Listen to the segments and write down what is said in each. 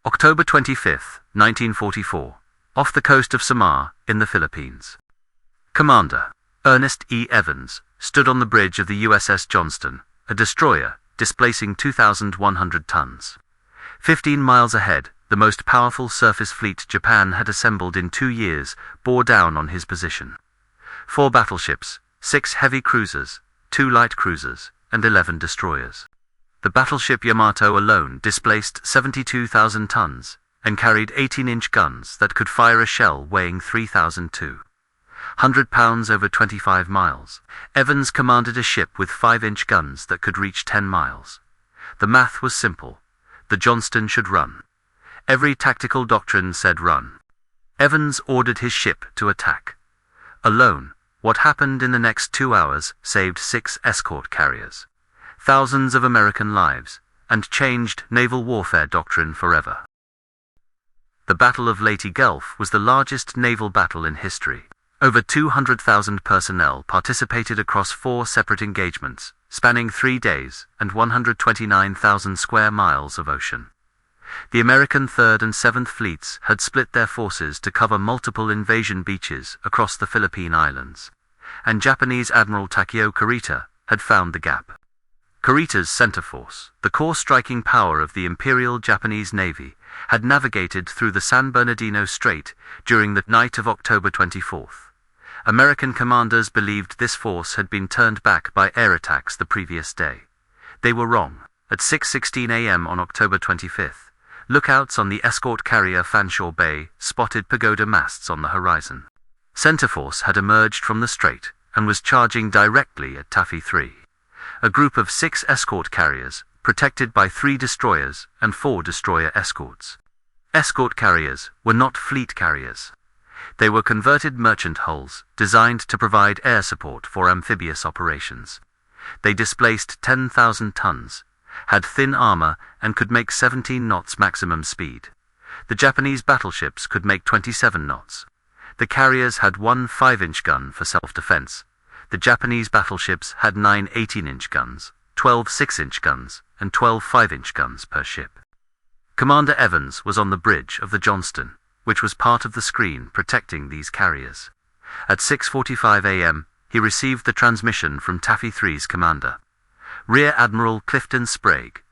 October 25, 1944, off the coast of Samar, in the Philippines. Commander Ernest E. Evans stood on the bridge of the USS Johnston, a destroyer displacing 2,100 tons. 15 miles ahead, the most powerful surface fleet Japan had assembled in 2 years bore down on his position. 4 battleships, 6 heavy cruisers, 2 light cruisers, and 11 destroyers. The battleship Yamato alone displaced 72,000 tons and carried 18-inch guns that could fire a shell weighing 3,200 pounds over 25 miles. Evans commanded a ship with 5-inch guns that could reach 10 miles. The math was simple. The Johnston should run. Every tactical doctrine said run. Evans ordered his ship to attack. Alone, what happened in the next 2 hours saved 6 escort carriers, thousands of American lives, and changed naval warfare doctrine forever. The Battle of Leyte Gulf was the largest naval battle in history. Over 200,000 personnel participated across 4 separate engagements, spanning 3 days and 129,000 square miles of ocean. The American 3rd and 7th Fleets had split their forces to cover multiple invasion beaches across the Philippine Islands, and Japanese Admiral Kurita had found the gap. Kurita's center force, the core striking power of the Imperial Japanese Navy, had navigated through the San Bernardino Strait during the night of October 24th. American commanders believed this force had been turned back by air attacks the previous day. They were wrong. At 6:16 a.m. on October 25th, lookouts on the escort carrier Fanshawe Bay spotted pagoda masts on the horizon. Center force had emerged from the strait and was charging directly at Taffy 3. A group of 6 escort carriers, protected by 3 destroyers and 4 destroyer escorts. Escort carriers were not fleet carriers. They were converted merchant hulls designed to provide air support for amphibious operations. They displaced 10,000 tons, had thin armor, and could make 17 knots maximum speed. The Japanese battleships could make 27 knots. The carriers had 1 5-inch gun for self-defense. The Japanese battleships had 9 18-inch guns, 12 6-inch guns, and 12 5-inch guns per ship. Commander Evans was on the bridge of the Johnston, which was part of the screen protecting these carriers. At 6:45 a.m., he received the transmission from Taffy 3's commander, Rear Admiral Clifton Sprague.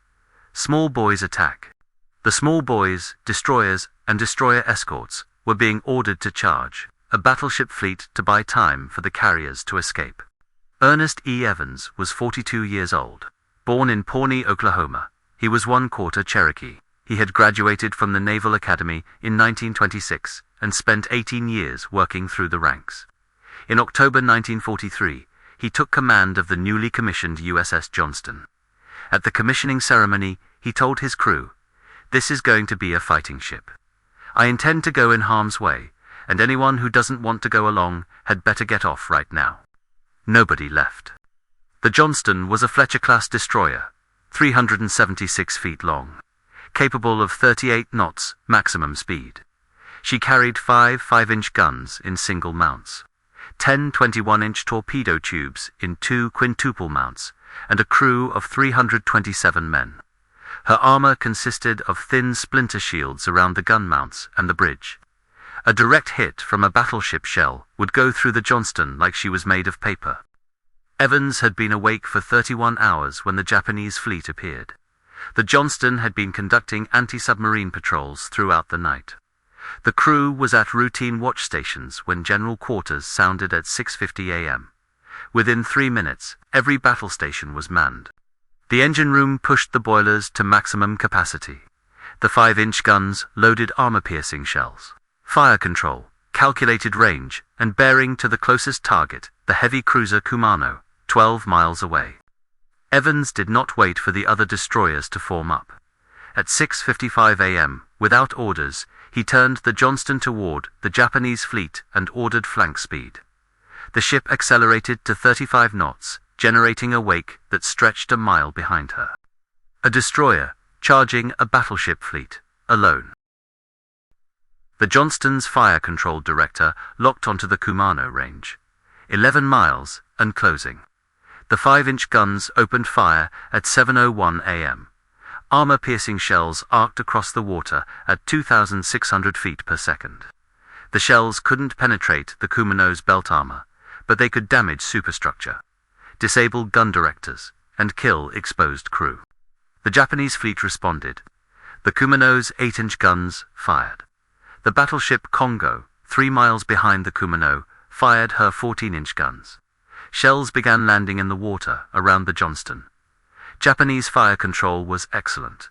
Small boys attack. The small boys, destroyers, and destroyer escorts were being ordered to charge a battleship fleet to buy time for the carriers to escape. Ernest E. Evans was 42 years old. Born in Pawnee, Oklahoma, he was 1/4 Cherokee. He had graduated from the Naval Academy in 1926 and spent 18 years working through the ranks. In October 1943, he took command of the newly commissioned USS Johnston. At the commissioning ceremony, he told his crew, "This is going to be a fighting ship. I intend to go in harm's way, and anyone who doesn't want to go along had better get off right now." Nobody left. The Johnston was a Fletcher-class destroyer, 376 feet long, capable of 38 knots maximum speed. She carried 5 5-inch guns in single mounts, 10 21-inch torpedo tubes in 2 quintuple mounts, and a crew of 327 men. Her armor consisted of thin splinter shields around the gun mounts and the bridge. A direct hit from a battleship shell would go through the Johnston like she was made of paper. Evans had been awake for 31 hours when the Japanese fleet appeared. The Johnston had been conducting anti-submarine patrols throughout the night. The crew was at routine watch stations when general quarters sounded at 6:50 a.m. Within 3 minutes, every battle station was manned. The engine room pushed the boilers to maximum capacity. The 5-inch guns loaded armor-piercing shells. Fire control, calculated range, and bearing to the closest target, the heavy cruiser Kumano, 12 miles away. Evans did not wait for the other destroyers to form up. At 6:55 a.m., without orders, he turned the Johnston toward the Japanese fleet and ordered flank speed. The ship accelerated to 35 knots, generating a wake that stretched a mile behind her. A destroyer, charging a battleship fleet, alone. The Johnston's fire control director locked onto the Kumano range. 11 miles, and closing. The 5-inch guns opened fire at 7:01 a.m. Armor-piercing shells arced across the water at 2,600 feet per second. The shells couldn't penetrate the Kumano's belt armor, but they could damage superstructure, disable gun directors, and kill exposed crew. The Japanese fleet responded. The Kumano's 8-inch guns fired. The battleship Congo, 3 miles behind the Kumano, fired her 14-inch guns. Shells began landing in the water around the Johnston. Japanese fire control was excellent.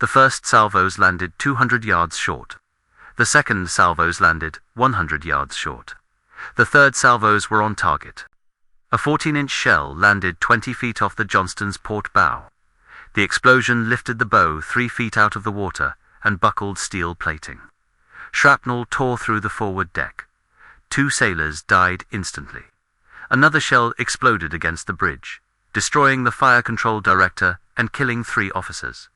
The first salvos landed 200 yards short. The second salvos landed 100 yards short. The third salvos were on target. A 14-inch shell landed 20 feet off the Johnston's port bow. The explosion lifted the bow 3 feet out of the water and buckled steel plating. Shrapnel tore through the forward deck. 2 sailors died instantly. Another shell exploded against the bridge, destroying the fire control director and killing 3 officers.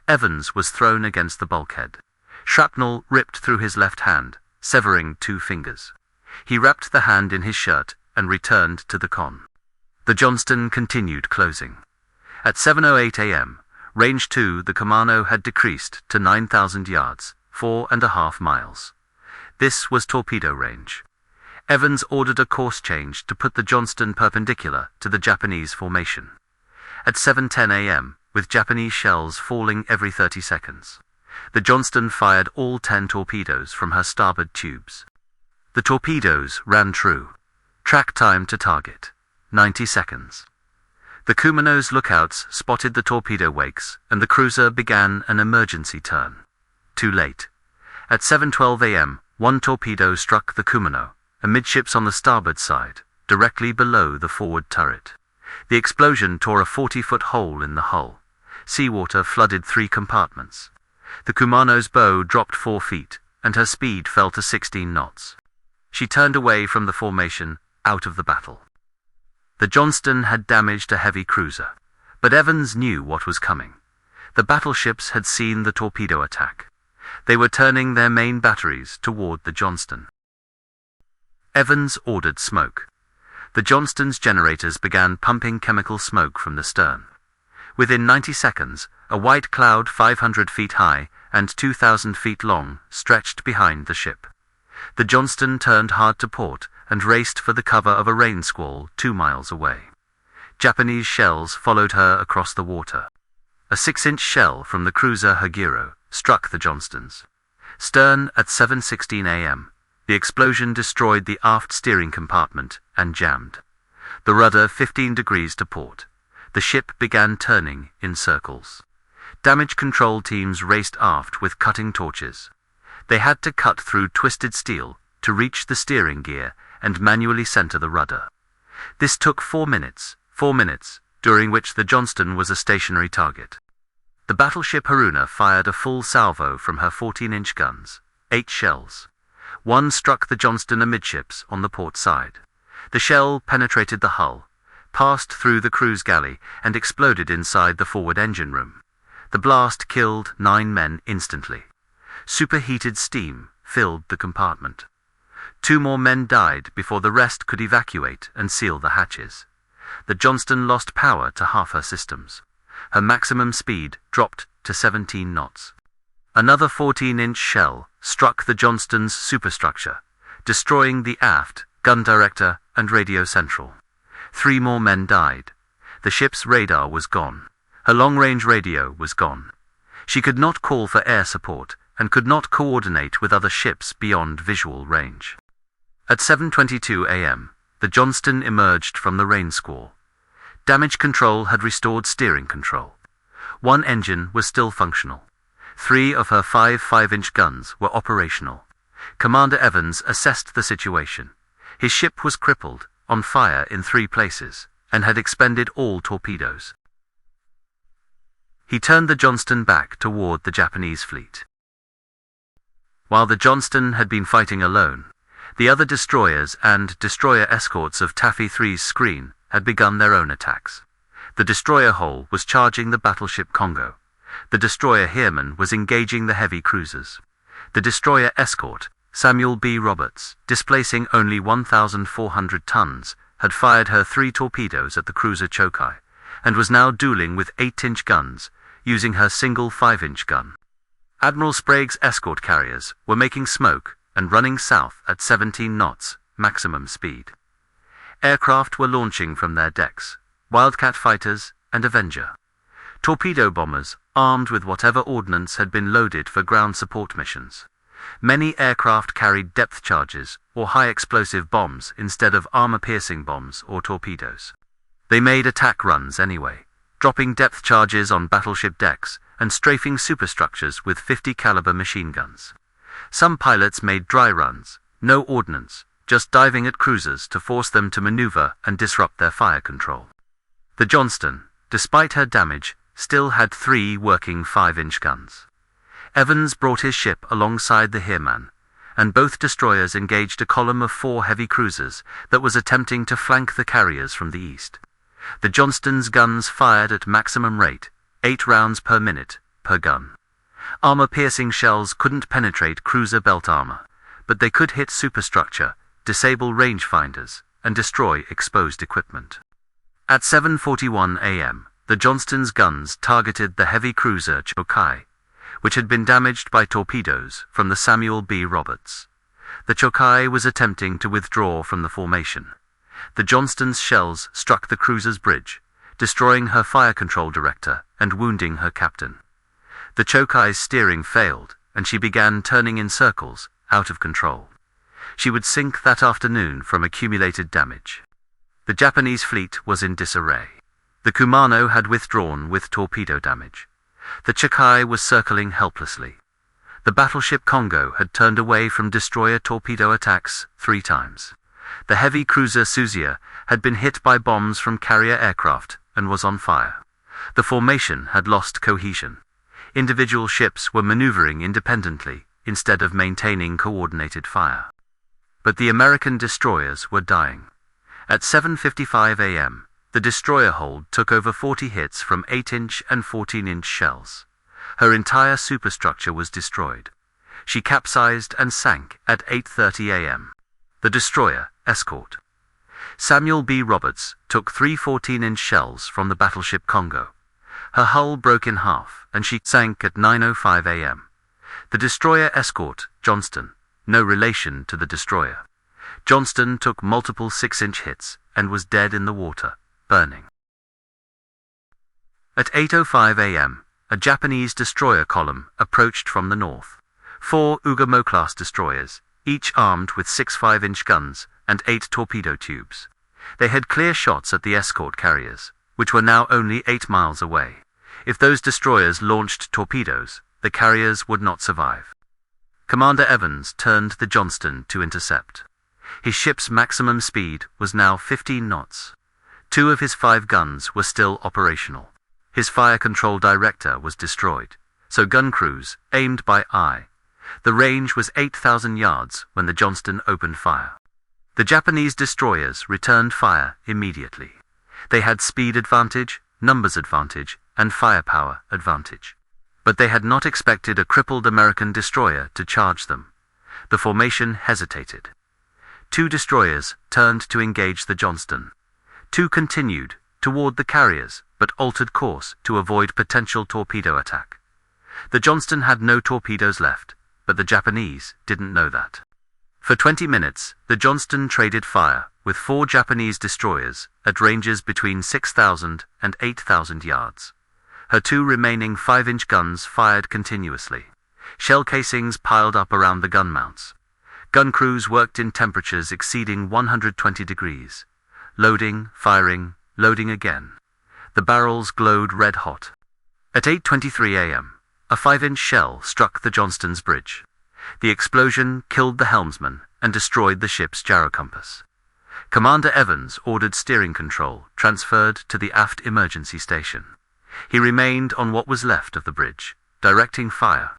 Evans was thrown against the bulkhead. Shrapnel ripped through his left hand, severing 2 fingers. He wrapped the hand in his shirt and returned to the con. The Johnston continued closing. At 7:08 a.m., range 2 the Kumano had decreased to 9,000 yards, 4.5 miles. This was torpedo range. Evans ordered a course change to put the Johnston perpendicular to the Japanese formation. At 7:10 a.m., with Japanese shells falling every 30 seconds, the Johnston fired all 10 torpedoes from her starboard tubes. The torpedoes ran true. Track time to target, 90 seconds. The Kumano's lookouts spotted the torpedo wakes, and the cruiser began an emergency turn. Too late. At 7:12 a.m., 1 torpedo struck the Kumano, amidships on the starboard side, directly below the forward turret. The explosion tore a 40-foot hole in the hull. Seawater flooded 3 compartments. The Kumano's bow dropped 4 feet, and her speed fell to 16 knots. She turned away from the formation, out of the battle. The Johnston had damaged a heavy cruiser, but Evans knew what was coming. The battleships had seen the torpedo attack. They were turning their main batteries toward the Johnston. Evans ordered smoke. The Johnston's generators began pumping chemical smoke from the stern. Within 90 seconds, a white cloud 500 feet high and 2,000 feet long stretched behind the ship. The Johnston turned hard to port and raced for the cover of a rain squall 2 miles away. Japanese shells followed her across the water. A 6-inch shell from the cruiser Hagiro struck the Johnston's stern at 7:16 a.m. The explosion destroyed the aft steering compartment and jammed the rudder 15 degrees to port. The ship began turning in circles. Damage control teams raced aft with cutting torches. They had to cut through twisted steel to reach the steering gear and manually center the rudder. This took 4 minutes, during which the Johnston was a stationary target. The battleship Haruna fired a full salvo from her 14-inch guns, 8 shells. 1 struck the Johnston amidships on the port side. The shell penetrated the hull, passed through the cruise galley, and exploded inside the forward engine room. The blast killed 9 men instantly. Superheated steam filled the compartment. 2 more men died before the rest could evacuate and seal the hatches. The Johnston lost power to half her systems. Her maximum speed dropped to 17 knots. Another 14-inch shell struck the Johnston's superstructure, destroying the aft, gun director, and radio central. 3 more men died. The ship's radar was gone. Her long-range radio was gone. She could not call for air support and could not coordinate with other ships beyond visual range. At 7:22 a.m., the Johnston emerged from the rain squall. Damage control had restored steering control. 1 engine was still functional. 3 of her 5 5-inch guns were operational. Commander Evans assessed the situation. His ship was crippled, on fire in 3 places, and had expended all torpedoes. He turned the Johnston back toward the Japanese fleet. While the Johnston had been fighting alone, the other destroyers and destroyer escorts of Taffy 3's screen had begun their own attacks. The destroyer Hull was charging the battleship Congo. The destroyer Heermann was engaging the heavy cruisers. The destroyer Escort, Samuel B. Roberts, displacing only 1,400 tons, had fired her 3 torpedoes at the cruiser Chokai, and was now dueling with 8-inch guns, using her single 5-inch gun. Admiral Sprague's escort carriers were making smoke and running south at 17 knots, maximum speed. Aircraft were launching from their decks, Wildcat fighters and Avenger. Torpedo bombers, armed with whatever ordnance had been loaded for ground support missions. Many aircraft carried depth charges or high-explosive bombs instead of armor-piercing bombs or torpedoes. They made attack runs anyway, dropping depth charges on battleship decks and strafing superstructures with 50-caliber machine guns. Some pilots made dry runs, no ordnance, just diving at cruisers to force them to maneuver and disrupt their fire control. The Johnston, despite her damage, still had 3 working 5-inch guns. Evans brought his ship alongside the Heermann, and both destroyers engaged a column of 4 heavy cruisers that was attempting to flank the carriers from the east. The Johnston's guns fired at maximum rate, 8 rounds per minute, per gun. Armor-piercing shells couldn't penetrate cruiser belt armor, but they could hit superstructure, disable rangefinders, and destroy exposed equipment. At 7:41 a.m., the Johnston's guns targeted the heavy cruiser Chokai, which had been damaged by torpedoes from the Samuel B. Roberts. The Chokai was attempting to withdraw from the formation. The Johnston's shells struck the cruiser's bridge, destroying her fire control director and wounding her captain. The Chokai's steering failed, and she began turning in circles, out of control. She would sink that afternoon from accumulated damage. The Japanese fleet was in disarray. The Kumano had withdrawn with torpedo damage. The Chokai was circling helplessly. The battleship Congo had turned away from destroyer torpedo attacks 3 times. The heavy cruiser Suzia had been hit by bombs from carrier aircraft and was on fire. The formation had lost cohesion. Individual ships were maneuvering independently instead of maintaining coordinated fire. But the American destroyers were dying. At 7:55 a.m., the destroyer hold took over 40 hits from 8-inch and 14-inch shells. Her entire superstructure was destroyed. She capsized and sank at 8:30 a.m. The destroyer, Escort. Samuel B. Roberts took 3 14-inch shells from the battleship Congo. Her hull broke in half, and she sank at 9:05 a.m. The destroyer Escort, Johnston, no relation to the destroyer. Johnston took multiple 6-inch hits and was dead in the water, burning. At 8:05 a.m., a Japanese destroyer column approached from the north. 4 Ugamo-class destroyers, each armed with 6 5-inch guns and 8 torpedo tubes. They had clear shots at the escort carriers, which were now only 8 miles away. If those destroyers launched torpedoes, the carriers would not survive. Commander Evans turned the Johnston to intercept. His ship's maximum speed was now 15 knots. 2 of his 5 guns were still operational. His fire control director was destroyed, so gun crews aimed by eye. The range was 8,000 yards when the Johnston opened fire. The Japanese destroyers returned fire immediately. They had speed advantage, numbers advantage, and firepower advantage. But they had not expected a crippled American destroyer to charge them. The formation hesitated. 2 destroyers turned to engage the Johnston. 2 continued toward the carriers, but altered course to avoid potential torpedo attack. The Johnston had no torpedoes left, but the Japanese didn't know that. For 20 minutes, the Johnston traded fire with 4 Japanese destroyers at ranges between 6,000 and 8,000 yards. Her 2 remaining 5-inch guns fired continuously. Shell casings piled up around the gun mounts. Gun crews worked in temperatures exceeding 120 degrees. Loading, firing, loading again. The barrels glowed red hot. At 8:23 a.m., a 5-inch shell struck the Johnston's bridge. The explosion killed the helmsman and destroyed the ship's gyrocompass. Commander Evans ordered steering control transferred to the aft emergency station. He remained on what was left of the bridge, directing fire.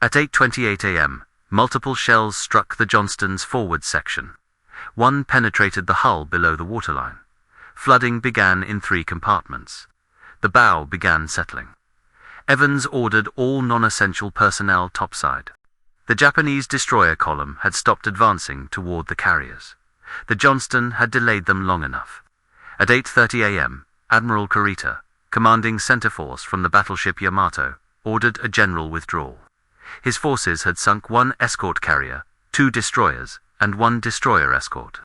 At 8:28 a.m., multiple shells struck the Johnston's forward section. 1 penetrated the hull below the waterline. Flooding began in 3 compartments. The bow began settling. Evans ordered all non-essential personnel topside. The Japanese destroyer column had stopped advancing toward the carriers. The Johnston had delayed them long enough. At 8:30 a.m., Admiral Kurita, commanding center force from the battleship Yamato, ordered a general withdrawal. His forces had sunk 1 escort carrier, 2 destroyers, and 1 destroyer escort.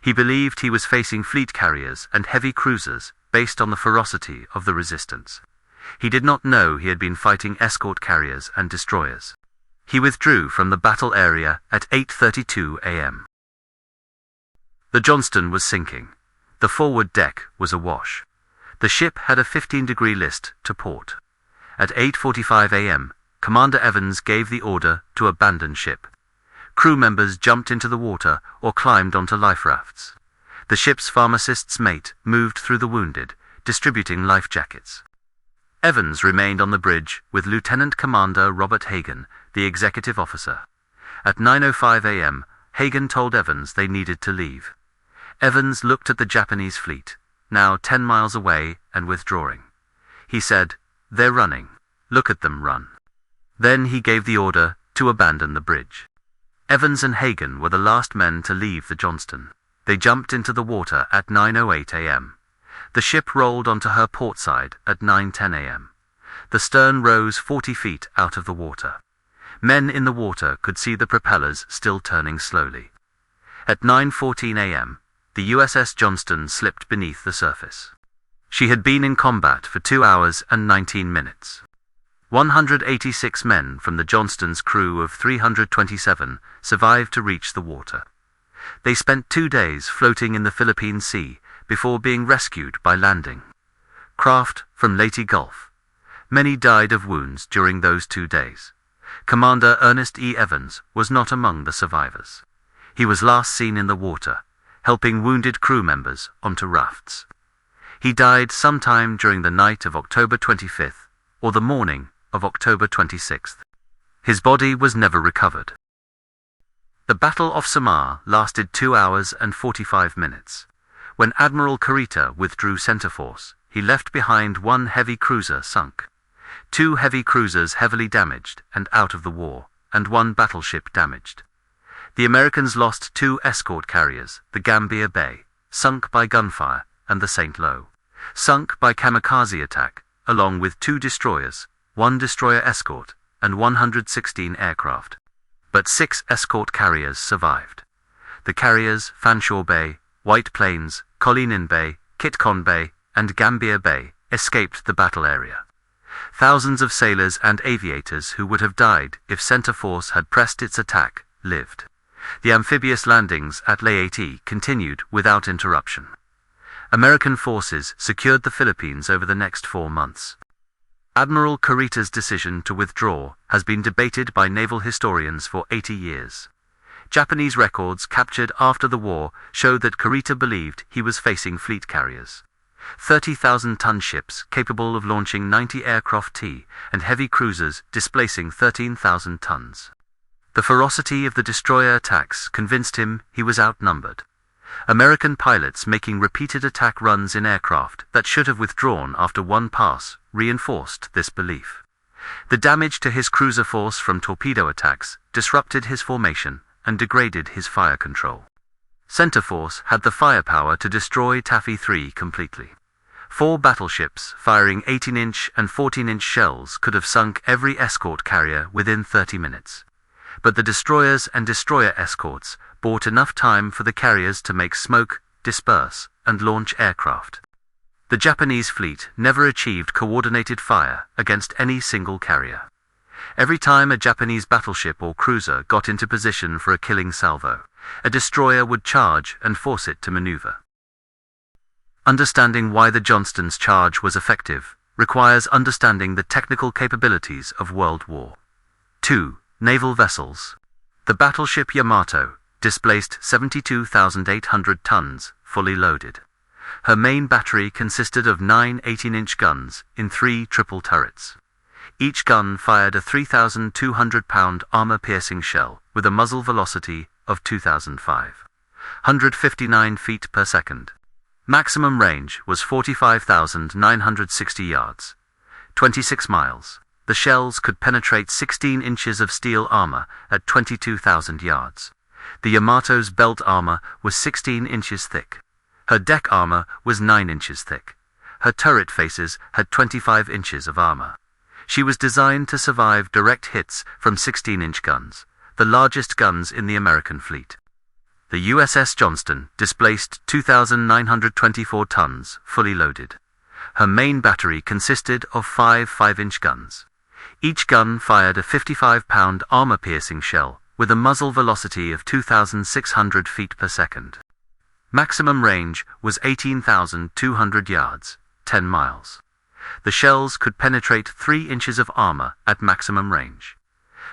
He believed he was facing fleet carriers and heavy cruisers based on the ferocity of the resistance. He did not know he had been fighting escort carriers and destroyers. He withdrew from the battle area at 8:32 a.m. The Johnston was sinking. The forward deck was awash. The ship had a 15-degree list to port. At 8:45 a.m., Commander Evans gave the order to abandon ship. Crew members jumped into the water or climbed onto life rafts. The ship's pharmacist's mate moved through the wounded, distributing life jackets. Evans remained on the bridge with Lieutenant Commander Robert Hagen, the executive officer. At 9:05 a.m., Hagen told Evans they needed to leave. Evans looked at the Japanese fleet, now 10 miles away and withdrawing. He said, "They're running. Look at them run." Then he gave the order to abandon the bridge. Evans and Hagen were the last men to leave the Johnston. They jumped into the water at 9:08 a.m. The ship rolled onto her port side at 9:10 a.m. The stern rose 40 feet out of the water. Men in the water could see the propellers still turning slowly. At 9:14 a.m., the USS Johnston slipped beneath the surface. She had been in combat for 2 hours and 19 minutes. 186 men from the Johnston's crew of 327 survived to reach the water. They spent 2 days floating in the Philippine Sea before being rescued by landing craft from Leyte Gulf. Many died of wounds during those 2 days. Commander Ernest E. Evans was not among the survivors. He was last seen in the water, helping wounded crew members onto rafts. He died sometime during the night of October 25th or the morning of October 26th. His body was never recovered. The Battle of Samar lasted 2 hours and 45 minutes. When Admiral Kurita withdrew center force, he left behind 1 heavy cruiser sunk, 2 heavy cruisers heavily damaged and out of the war, and 1 battleship damaged. The Americans lost 2 escort carriers, the Gambier Bay, sunk by gunfire, and the St. Lo, sunk by kamikaze attack, along with 2 destroyers, 1 destroyer escort, and 116 aircraft. But 6 escort carriers survived. The carriers Fanshawe Bay, White Plains, Colleen Bay, Kitcon Bay, and Gambier Bay escaped the battle area. Thousands of sailors and aviators who would have died if center force had pressed its attack lived. The amphibious landings at Leyte continued without interruption. American forces secured the Philippines over the next 4 months. Admiral Kurita's decision to withdraw has been debated by naval historians for 80 years. Japanese records captured after the war show that Kurita believed he was facing fleet carriers, 30,000-ton ships capable of launching 90 aircraft T, and heavy cruisers displacing 13,000 tons. The ferocity of the destroyer attacks convinced him he was outnumbered. American pilots making repeated attack runs in aircraft that should have withdrawn after 1 pass reinforced this belief. The damage to his cruiser force from torpedo attacks disrupted his formation and degraded his fire control. Center force had the firepower to destroy Taffy 3 completely. 4 battleships firing 18-inch and 14-inch shells could have sunk every escort carrier within 30 minutes. But the destroyers and destroyer escorts bought enough time for the carriers to make smoke, disperse, and launch aircraft. The Japanese fleet never achieved coordinated fire against any single carrier. Every time a Japanese battleship or cruiser got into position for a killing salvo, a destroyer would charge and force it to maneuver. Understanding why the Johnston's charge was effective requires understanding the technical capabilities of World War II. Naval vessels. The battleship Yamato displaced 72,800 tons, fully loaded. Her main battery consisted of 9 18-inch guns in 3 triple turrets. Each gun fired a 3,200-pound armor-piercing shell with a muzzle velocity of 2,559 feet per second. Maximum range was 45,960 yards, 26 miles. The shells could penetrate 16 inches of steel armor at 22,000 yards. The Yamato's belt armor was 16 inches thick. Her deck armor was 9 inches thick. Her turret faces had 25 inches of armor. She was designed to survive direct hits from 16-inch guns, the largest guns in the American fleet. The USS Johnston displaced 2,924 tons, fully loaded. Her main battery consisted of 5 5-inch guns. Each gun fired a 55-pound armor-piercing shell with a muzzle velocity of 2,600 feet per second. Maximum range was 18,200 yards, 10 miles. The shells could penetrate 3 inches of armor at maximum range.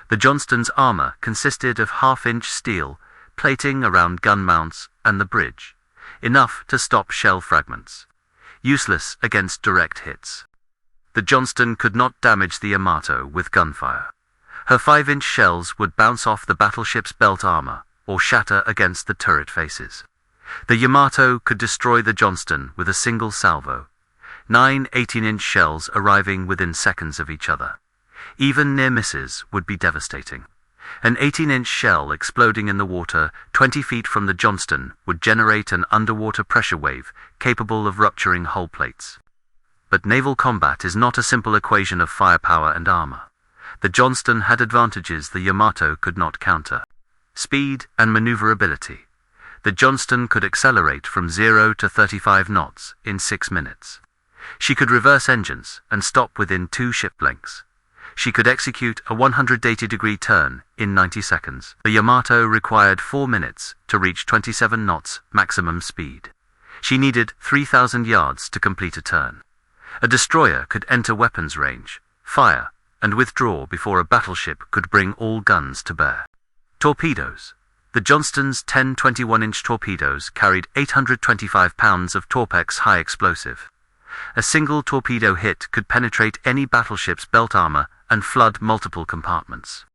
The Johnston's armor consisted of half-inch steel, plating around gun mounts and the bridge, enough to stop shell fragments. Useless against direct hits. The Johnston could not damage the Yamato with gunfire. Her 5-inch shells would bounce off the battleship's belt armor or shatter against the turret faces. The Yamato could destroy the Johnston with a single salvo, 9 18-inch shells arriving within seconds of each other. Even near misses would be devastating. An 18-inch shell exploding in the water 20 feet from the Johnston would generate an underwater pressure wave capable of rupturing hull plates. But naval combat is not a simple equation of firepower and armor. The Johnston had advantages the Yamato could not counter. Speed and maneuverability. The Johnston could accelerate from 0 to 35 knots in 6 minutes. She could reverse engines and stop within 2 ship lengths. She could execute a 180-degree turn in 90 seconds. The Yamato required 4 minutes to reach 27 knots maximum speed. She needed 3,000 yards to complete a turn. A destroyer could enter weapons range, fire, and withdraw before a battleship could bring all guns to bear. Torpedoes. The Johnston's 10 21-inch torpedoes carried 825 pounds of Torpex high explosive. A single torpedo hit could penetrate any battleship's belt armor and flood multiple compartments.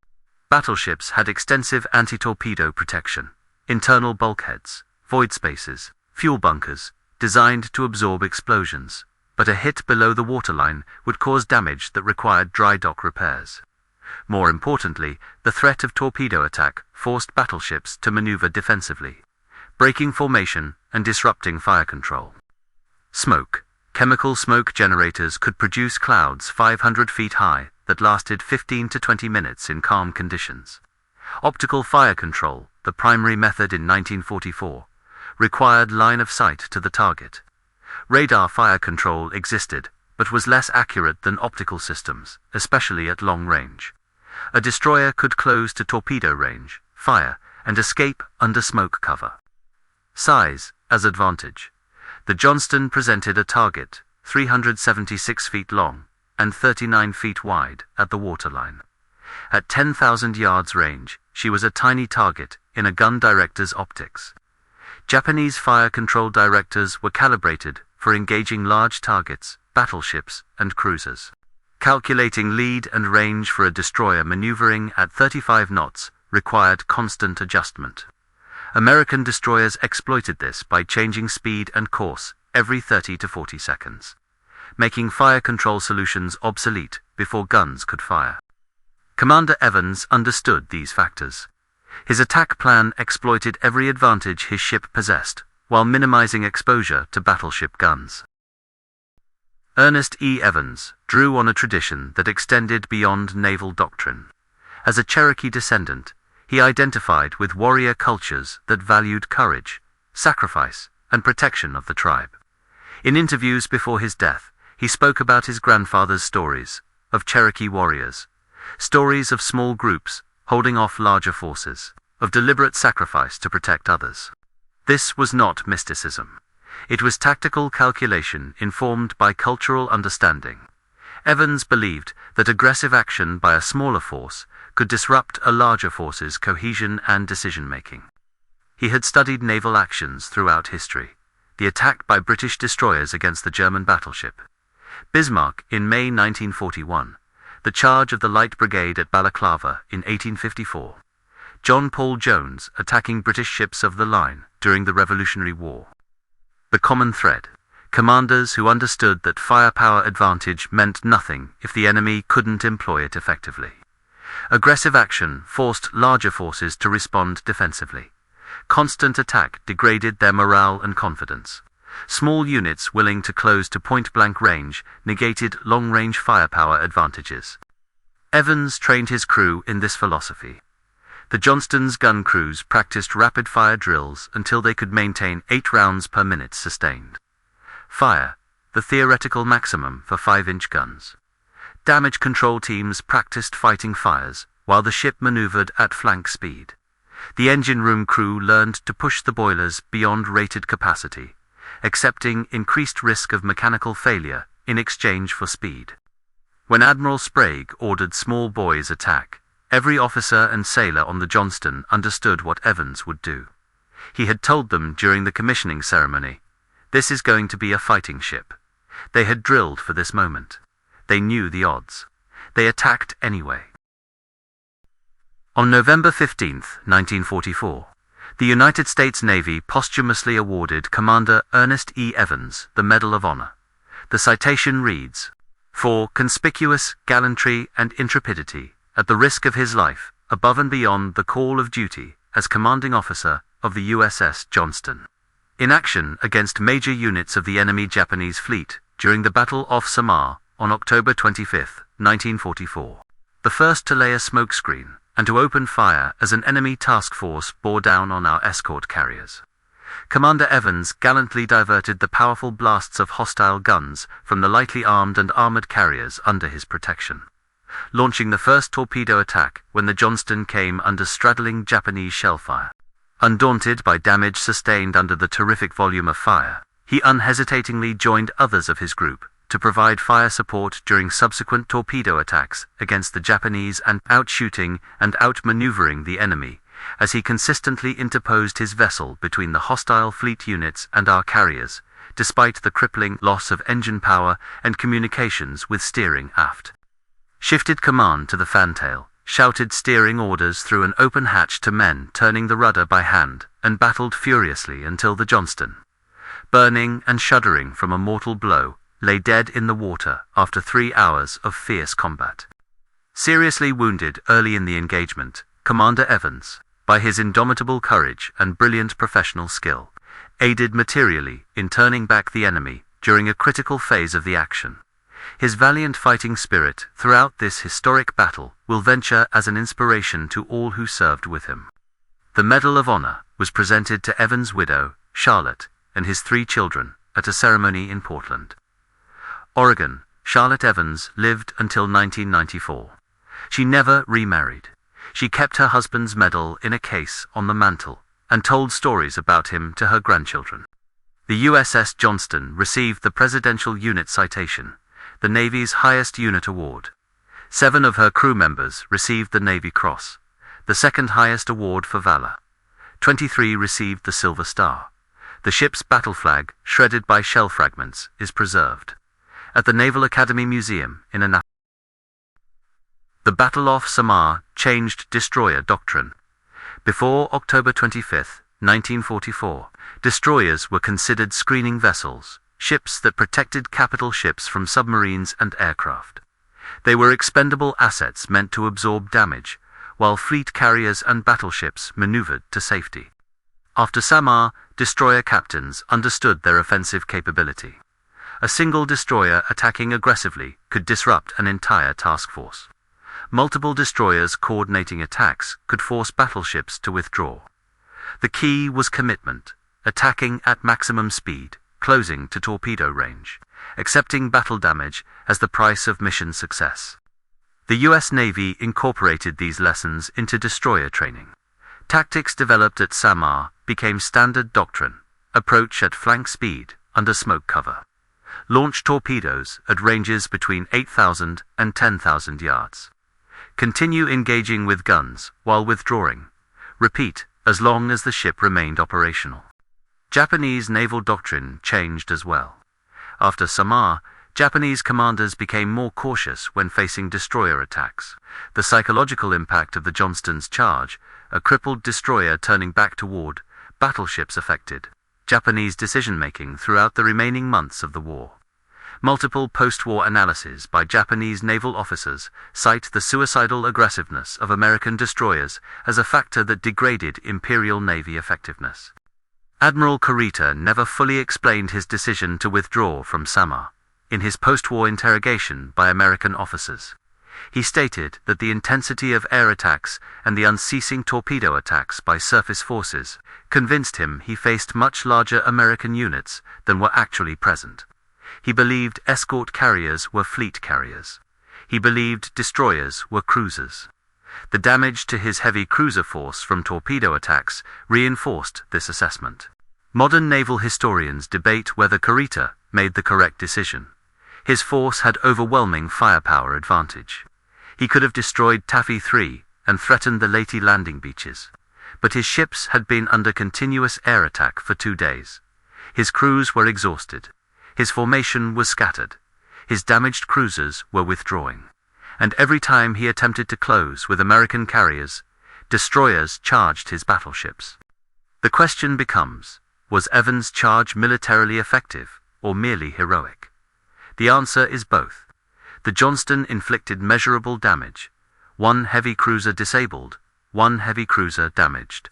Battleships had extensive anti-torpedo protection, internal bulkheads, void spaces, fuel bunkers, designed to absorb explosions, but a hit below the waterline would cause damage that required dry dock repairs. More importantly, the threat of torpedo attack forced battleships to maneuver defensively, breaking formation and disrupting fire control. Smoke. Chemical smoke generators could produce clouds 500 feet high that lasted 15 to 20 minutes in calm conditions. Optical fire control, the primary method in 1944, required line of sight to the target. Radar fire control existed, but was less accurate than optical systems, especially at long range. A destroyer could close to torpedo range, fire, and escape under smoke cover. Size as advantage. The Johnston presented a target 376 feet long and 39 feet wide at the waterline. At 10,000 yards range, she was a tiny target in a gun director's optics. Japanese fire control directors were calibrated for engaging large targets, battleships, and cruisers. Calculating lead and range for a destroyer maneuvering at 35 knots required constant adjustment. American destroyers exploited this by changing speed and course every 30 to 40 seconds, making fire control solutions obsolete before guns could fire. Commander Evans understood these factors. His attack plan exploited every advantage his ship possessed, while minimizing exposure to battleship guns. Ernest E. Evans drew on a tradition that extended beyond naval doctrine. As a Cherokee descendant, he identified with warrior cultures that valued courage, sacrifice, and protection of the tribe. In interviews before his death, he spoke about his grandfather's stories of Cherokee warriors, stories of small groups holding off larger forces, of deliberate sacrifice to protect others. This was not mysticism. It was tactical calculation informed by cultural understanding. Evans believed that aggressive action by a smaller force could disrupt a larger force's cohesion and decision-making. He had studied naval actions throughout history, the attack by British destroyers against the German battleship, Bismarck in May 1941, the charge of the Light Brigade at Balaclava in 1854, John Paul Jones attacking British ships of the line during the Revolutionary War. The common thread: commanders who understood that firepower advantage meant nothing if the enemy couldn't employ it effectively. Aggressive action forced larger forces to respond defensively. Constant attack degraded their morale and confidence. Small units willing to close to point-blank range negated long-range firepower advantages. Evans trained his crew in this philosophy. The Johnston's gun crews practiced rapid-fire drills until they could maintain 8 rounds per minute sustained. Fire, the theoretical maximum for 5-inch guns. Damage control teams practiced fighting fires, while the ship maneuvered at flank speed. The engine room crew learned to push the boilers beyond rated capacity, accepting increased risk of mechanical failure in exchange for speed. When Admiral Sprague ordered small boys attack, every officer and sailor on the Johnston understood what Evans would do. He had told them during the commissioning ceremony, "This is going to be a fighting ship." They had drilled for this moment. They knew the odds. They attacked anyway. On November 15, 1944, the United States Navy posthumously awarded Commander Ernest E. Evans the Medal of Honor. The citation reads, "For conspicuous gallantry and intrepidity, at the risk of his life, above and beyond the call of duty, as commanding officer of the USS Johnston. In action against major units of the enemy Japanese fleet during the Battle of Samar on October 25, 1944. The first to lay a smokescreen and to open fire as an enemy task force bore down on our escort carriers. Commander Evans gallantly diverted the powerful blasts of hostile guns from the lightly armed and armored carriers under his protection, launching the first torpedo attack when the Johnston came under straddling Japanese shellfire. Undaunted by damage sustained under the terrific volume of fire, he unhesitatingly joined others of his group to provide fire support during subsequent torpedo attacks against the Japanese and outshooting and outmaneuvering the enemy, as he consistently interposed his vessel between the hostile fleet units and our carriers, despite the crippling loss of engine power and communications with steering aft. Shifted command to the fantail, shouted steering orders through an open hatch to men turning the rudder by hand, and battled furiously until the Johnston, burning and shuddering from a mortal blow, lay dead in the water after 3 hours of fierce combat. Seriously wounded early in the engagement, Commander Evans, by his indomitable courage and brilliant professional skill, aided materially in turning back the enemy during a critical phase of the action. His valiant fighting spirit throughout this historic battle will venture as an inspiration to all who served with him. The Medal of Honor was presented to Evans' widow, Charlotte, and his 3 children at a ceremony in Portland, Oregon. Charlotte Evans lived until 1994. She never remarried. She kept her husband's medal in a case on the mantel and told stories about him to her grandchildren. The USS Johnston received the Presidential Unit Citation, the Navy's highest unit award. 7 of her crew members received the Navy Cross, the second highest award for valor. 23 received the Silver Star. The ship's battle flag, shredded by shell fragments, is preserved at the Naval Academy Museum in Annapolis. The Battle of Samar changed destroyer doctrine. Before October 25, 1944, destroyers were considered screening vessels, ships that protected capital ships from submarines and aircraft. They were expendable assets meant to absorb damage, while fleet carriers and battleships maneuvered to safety. After Samar, destroyer captains understood their offensive capability. A single destroyer attacking aggressively could disrupt an entire task force. Multiple destroyers coordinating attacks could force battleships to withdraw. The key was commitment, attacking at maximum speed, closing to torpedo range, accepting battle damage as the price of mission success. The U.S. Navy incorporated these lessons into destroyer training. Tactics developed at Samar became standard doctrine: approach at flank speed, under smoke cover. Launch torpedoes at ranges between 8,000 and 10,000 yards. Continue engaging with guns while withdrawing. Repeat as long as the ship remained operational. Japanese naval doctrine changed as well. After Samar, Japanese commanders became more cautious when facing destroyer attacks. The psychological impact of the Johnston's charge, a crippled destroyer turning back toward battleships, affected Japanese decision-making throughout the remaining months of the war. Multiple post-war analyses by Japanese naval officers cite the suicidal aggressiveness of American destroyers as a factor that degraded Imperial Navy effectiveness. Admiral Kurita never fully explained his decision to withdraw from Samar. In his post-war interrogation by American officers, he stated that the intensity of air attacks and the unceasing torpedo attacks by surface forces convinced him he faced much larger American units than were actually present. He believed escort carriers were fleet carriers. He believed destroyers were cruisers. The damage to his heavy cruiser force from torpedo attacks reinforced this assessment. Modern naval historians debate whether Kurita made the correct decision. His force had overwhelming firepower advantage. He could have destroyed Taffy 3 and threatened the Leyte landing beaches. But his ships had been under continuous air attack for 2 days. His crews were exhausted. His formation was scattered. His damaged cruisers were withdrawing. And every time he attempted to close with American carriers, destroyers charged his battleships. The question becomes, was Evans' charge militarily effective or merely heroic? The answer is both. The Johnston inflicted measurable damage. 1 heavy cruiser disabled, 1 heavy cruiser damaged.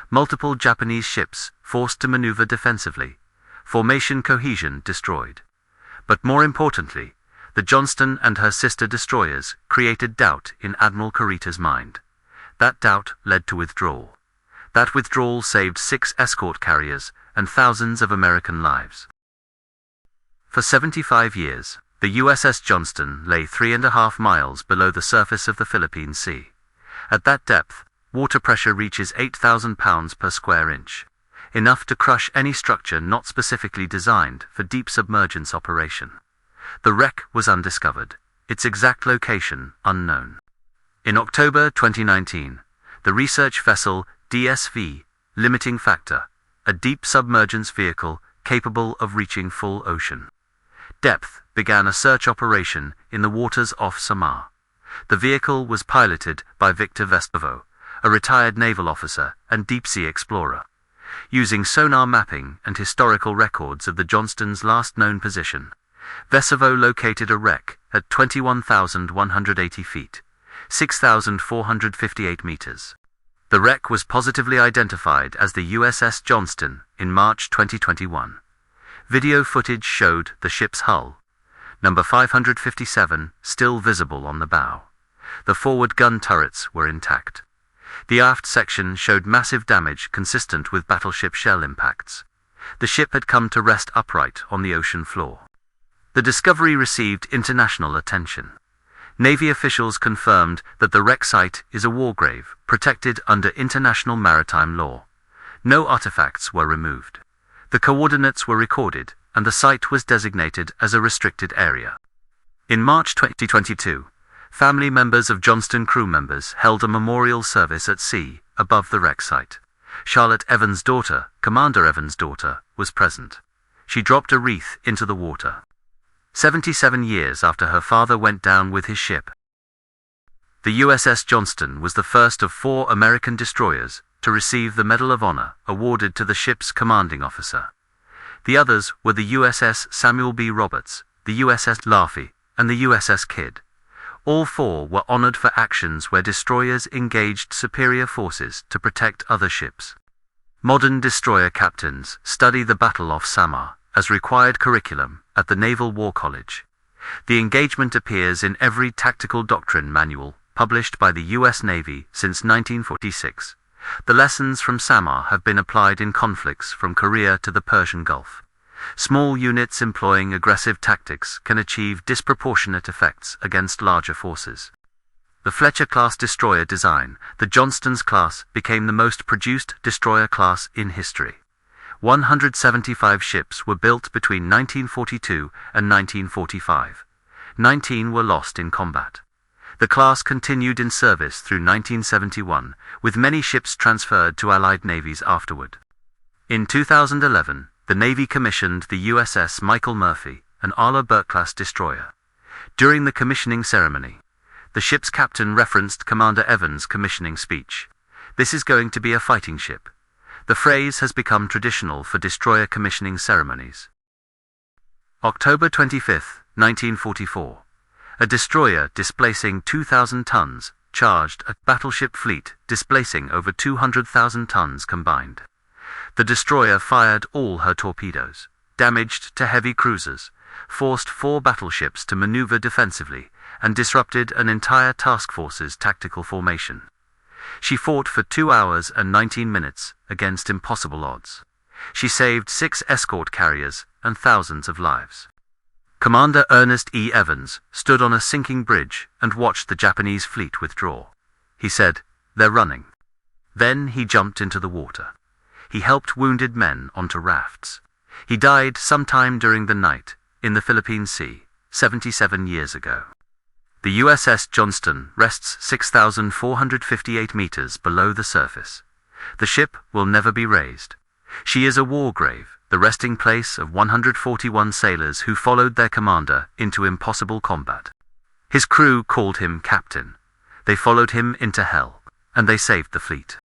Multiple Japanese ships forced to maneuver defensively. Formation cohesion destroyed. But more importantly, the Johnston and her sister destroyers created doubt in Admiral Kurita's mind. That doubt led to withdrawal. That withdrawal saved 6 escort carriers and thousands of American lives. For 75 years, the USS Johnston lay 3.5 miles below the surface of the Philippine Sea. At that depth, water pressure reaches 8,000 pounds per square inch, enough to crush any structure not specifically designed for deep submergence operation. The wreck was undiscovered, its exact location unknown. In October 2019, the research vessel DSV, Limiting Factor, a deep submergence vehicle capable of reaching full ocean depth, began a search operation in the waters off Samar. The vehicle was piloted by Victor Vestovo, a retired naval officer and deep-sea explorer. Using sonar mapping and historical records of the Johnston's last known position, Vestovo located a wreck at 21,180 feet, 6,458 meters. The wreck was positively identified as the USS Johnston in March 2021. Video footage showed the ship's hull, number 557, still visible on the bow. The forward gun turrets were intact. The aft section showed massive damage consistent with battleship shell impacts. The ship had come to rest upright on the ocean floor. The discovery received international attention. Navy officials confirmed that the wreck site is a war grave protected under international maritime law. No artifacts were removed. The coordinates were recorded, and the site was designated as a restricted area. In March 2022, family members of Johnston crew members held a memorial service at sea above the wreck site. Charlotte Evans' daughter, Commander Evans' daughter, was present. She dropped a wreath into the water. 77 years after her father went down with his ship. The USS Johnston was the first of 4 American destroyers to receive the Medal of Honor awarded to the ship's commanding officer. The others were the USS Samuel B. Roberts, the USS Laffey, and the USS Kidd. All 4 were honored for actions where destroyers engaged superior forces to protect other ships. Modern destroyer captains study the Battle off Samar as required curriculum at the Naval War College. The engagement appears in every tactical doctrine manual published by the U.S. Navy since 1946. The lessons from Samar have been applied in conflicts from Korea to the Persian Gulf. Small units employing aggressive tactics can achieve disproportionate effects against larger forces. The Fletcher-class destroyer design, the Johnston's class, became the most produced destroyer class in history. 175 ships were built between 1942 and 1945. 19 were lost in combat. The class continued in service through 1971, with many ships transferred to Allied navies afterward. In 2011, the Navy commissioned the USS Michael Murphy, an Arleigh Burke-class destroyer. During the commissioning ceremony, the ship's captain referenced Commander Evans' commissioning speech. "This is going to be a fighting ship." The phrase has become traditional for destroyer commissioning ceremonies. October 25, 1944. A destroyer displacing 2,000 tons charged a battleship fleet displacing over 200,000 tons combined. The destroyer fired all her torpedoes, damaged to heavy cruisers, forced 4 battleships to maneuver defensively, and disrupted an entire task force's tactical formation. She fought for 2 hours and 19 minutes against impossible odds. She saved 6 escort carriers and thousands of lives. Commander Ernest E. Evans stood on a sinking bridge and watched the Japanese fleet withdraw. He said, "They're running." Then he jumped into the water. He helped wounded men onto rafts. He died sometime during the night in the Philippine Sea, 77 years ago. The USS Johnston rests 6,458 meters below the surface. The ship will never be raised. She is a war grave, the resting place of 141 sailors who followed their commander into impossible combat. His crew called him captain. They followed him into hell, and they saved the fleet.